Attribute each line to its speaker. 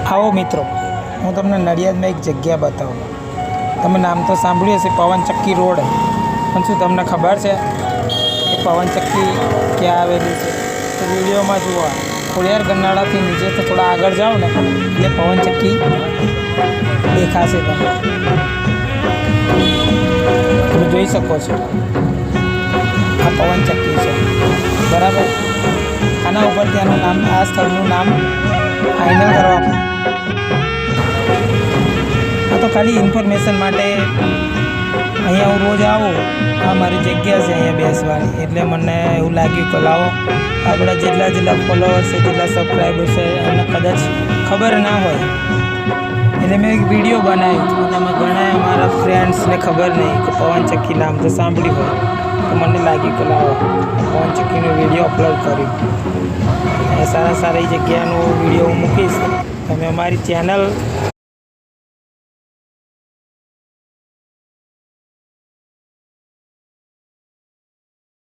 Speaker 1: आओ मित्रों, हूँ तमने नडियाद में एक जग्या बताऊँ। तमे नाम तो सांभळ्युं हशे पवनचक्की रोड, पण शुं तमने खबर है कि पवनचक्की क्या आवेली है? तो वीडियो में जुओ। खोड़ियार गन्नाड़ा थी नीचे तो थोड़ा आगळ जाओ ने એટલે पवनचक्की देखाशे। તમે જોઈ શકો છો આ પવનચક્કી છે, બરાબર। આના ઉપરથી આનું નામ, આ સ્થળનું નામ ફાઇનલ કરવા। આ તો ખાલી ઇન્ફોર્મેશન માટે અહીંયા હું રોજ આવું, આ મારી જગ્યા છે અહીંયા બેસવાની, એટલે મને એવું લાગ્યું કે લાવો આપણા જેટલા ફોલોઅર્સ છે, જેટલા સબસ્ક્રાઈબર્સ છે એમને કદાચ ખબર ના હોય, એટલે મેં એક વિડીયો બનાવ્યો અને એમાં ઘણા અમારા ફ્રેન્ડ્સને ખબર નહીં કે પવનચક્કી નામ તો સાંભળ્યું હોય, તો મને લાગ્યું કે લાવો પવનચક્કીનો વિડીયો અપલોડ કર્યો। એ સારા સારી જગ્યાનો વિડીયો હું મૂકીશ, તમે અમારી ચેનલ